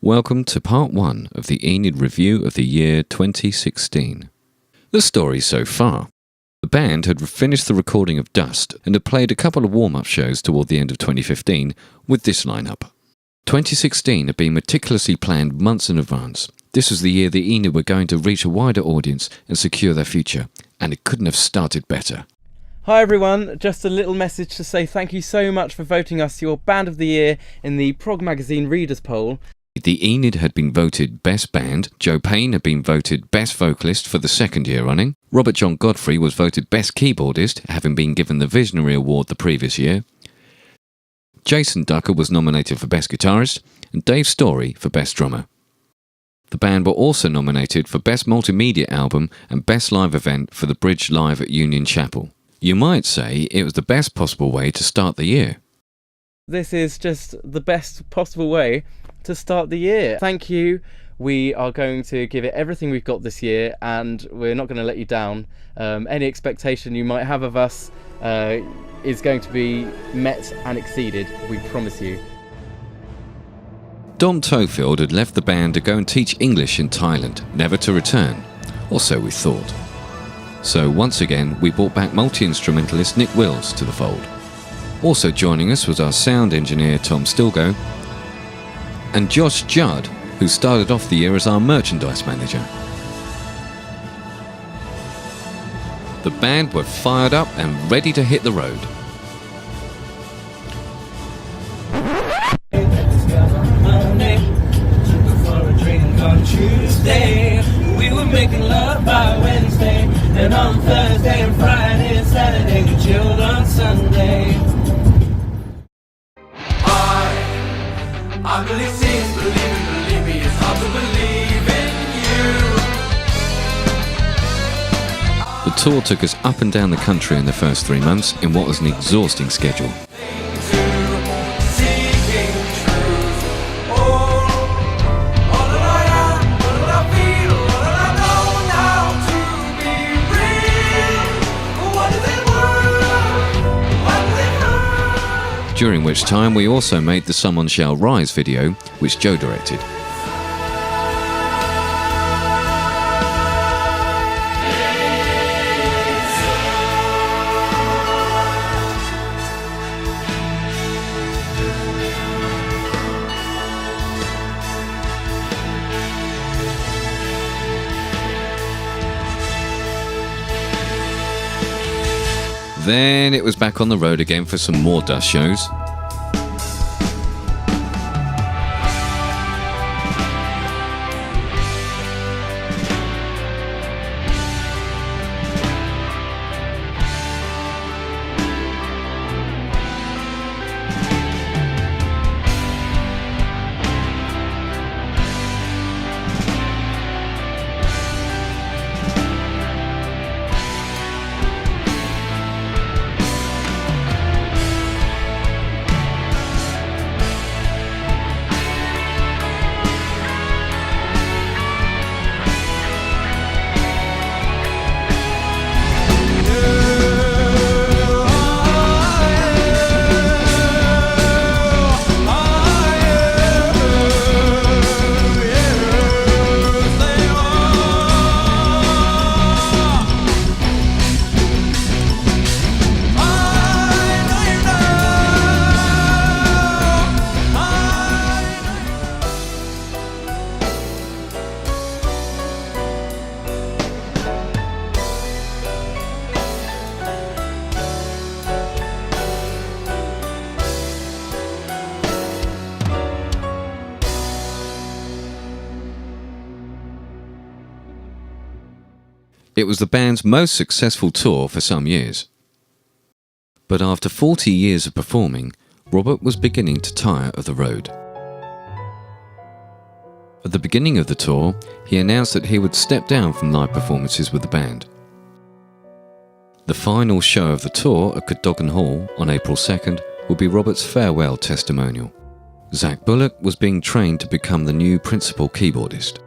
Welcome to part 1 of the Enid Review of the year 2016. The story so far. The band had finished the recording of Dust and had played a couple of warm-up shows toward the end of 2015 with this lineup. 2016 had been meticulously planned months in advance. This was the year the Enid were going to reach a wider audience and secure their future, and it couldn't have started better. Hi everyone, just a little message to say thank you so much for voting us your Band of the Year in the Prog Magazine Readers Poll. The Enid had been voted Best Band, Joe Payne had been voted Best Vocalist for the second year running, Robert John Godfrey was voted Best Keyboardist, having been given the Visionary Award the previous year, Jason Ducker was nominated for Best Guitarist, and Dave Story for Best Drummer. The band were also nominated for Best Multimedia Album and Best Live Event for the Bridge Live at Union Chapel. You might say it was the best possible way to start the year. This is just the best possible way to start the year. Thank you. We are going to give it everything we've got this year, and we're not going to let you down. Any expectation you might have of us is going to be met and exceeded, we promise you. Dom Tofield had left the band to go and teach English in Thailand, never to return, or so we thought. So once again, we brought back multi-instrumentalist Nick Wills to the fold. Also joining us was our sound engineer Tom Stilgo, and Josh Judd, who started off the year as our merchandise manager. The band were fired up and ready to hit the road. Tuesday, we were making love by Wednesday, then on Thursday and Friday and Saturday we chilled on Sunday. I believe seeing, believe me, it's hard to believe in you. The tour took us up and down the country in the first 3 months in what was an exhausting schedule. During which time we also made the Someone Shall Rise video, which Joe directed. Then it was back on the road again for some more Dust shows. It was the band's most successful tour for some years. But after 40 years of performing, Robert was beginning to tire of the road. At the beginning of the tour, he announced that he would step down from live performances with the band. The final show of the tour at Cadogan Hall on April 2nd would be Robert's farewell testimonial. Zach Bullock was being trained to become the new principal keyboardist.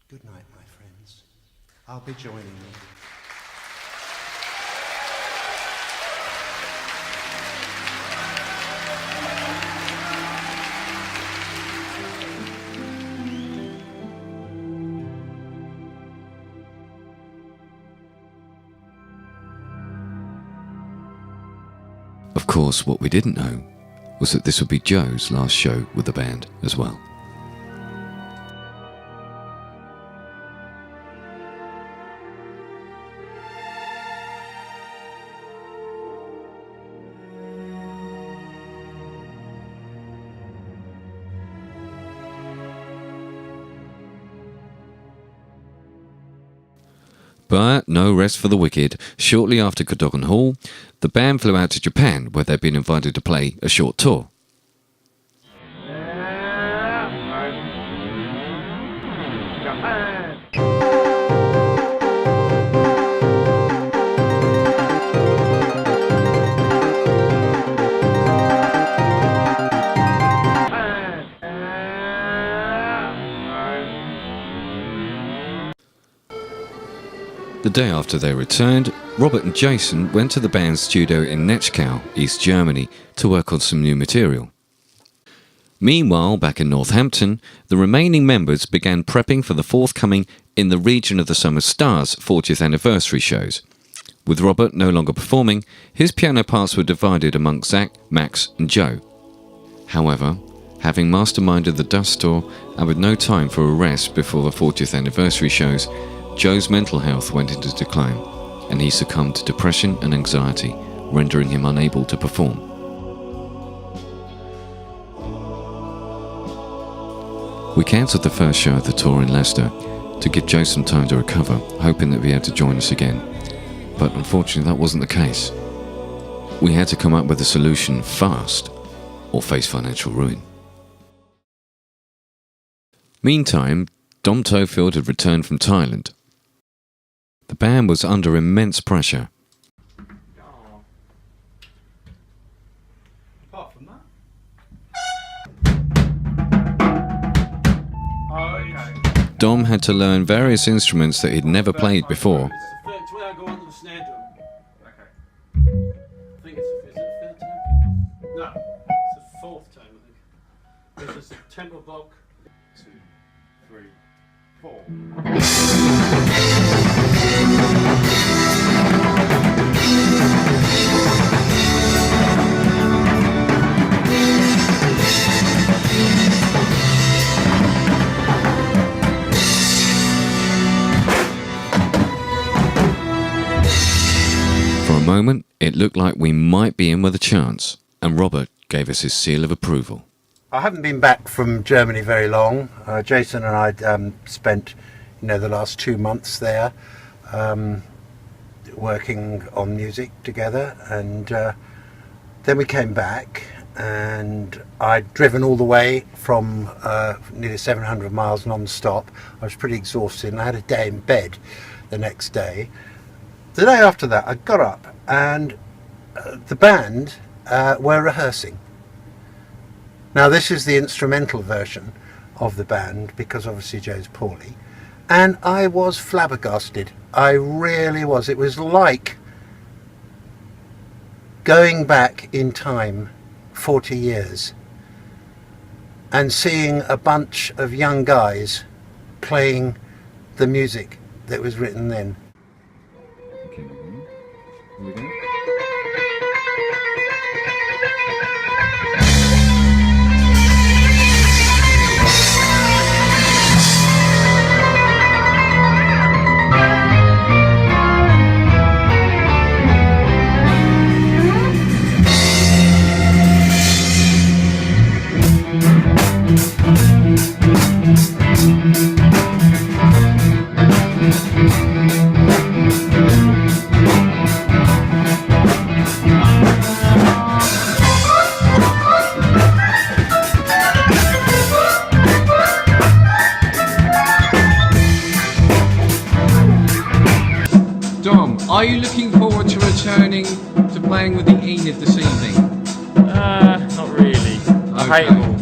Good night, my friends. I'll be joining you. Of course, what we didn't know was that this would be Joe's last show with the band as well. But no rest for the wicked. Shortly after Cadogan Hall, the band flew out to Japan, where they'd been invited to play a short tour. The day after they returned, Robert and Jason went to the band's studio in Netschkau, East Germany, to work on some new material. Meanwhile, back in Northampton, the remaining members began prepping for the forthcoming In the Region of the Summer Stars 40th anniversary shows. With Robert no longer performing, his piano parts were divided amongst Zach, Max and Joe. However, having masterminded the dust store and with no time for a rest before the 40th anniversary shows, Joe's mental health went into decline, and he succumbed to depression and anxiety, rendering him unable to perform. We cancelled the first show of the tour in Leicester to give Joe some time to recover, hoping that he'd be able to join us again. But unfortunately that wasn't the case. We had to come up with a solution fast, or face financial ruin. Meantime, Dom Toefield had returned from Thailand. The band was under immense pressure. Apart from that. Dom had to learn various instruments that he'd never played before. It's when I go onto the snare drum. Okay. I think is it the third time? No, it's the fourth time, I think. There's a tempo block. 2, 3, 4. For a moment, it looked like we might be in with a chance, and Robert gave us his seal of approval. I haven't been back from Germany very long. Jason and I spent, the last 2 months there, working on music together, and then we came back, and I'd driven all the way from nearly 700 miles non-stop. I was pretty exhausted, and I had a day in bed the next day. The day after that, I got up, and the band were rehearsing. Now, this is the instrumental version of the band, because obviously Joe's poorly, and I was flabbergasted. I really was. It was like going back in time 40 years and seeing a bunch of young guys playing the music that was written then. Dom, are you looking forward to returning to playing with the Enid this evening? Not really. I hate them all.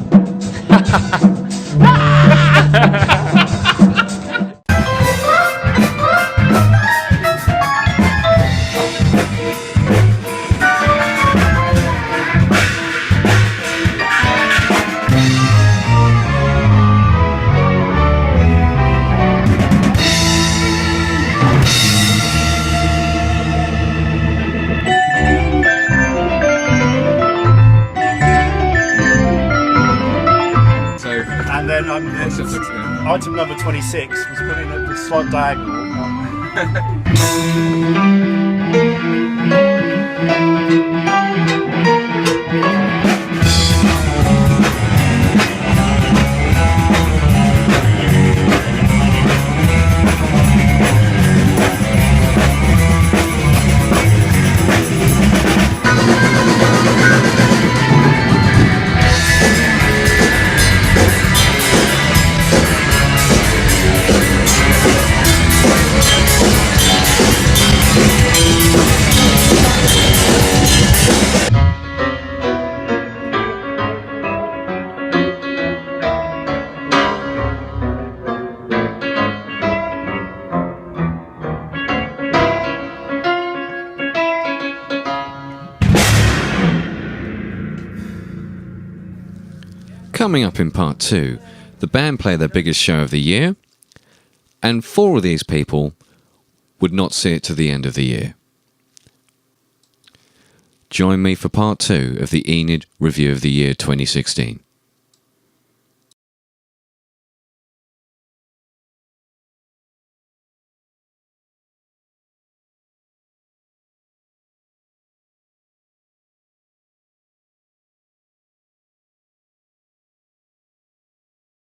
item number 26 was put in at the slight diagonal. Coming up in part 2, the band play their biggest show of the year, and 4 of these people would not see it to the end of the year. Join me for part 2 of the Enid Review of the Year 2016.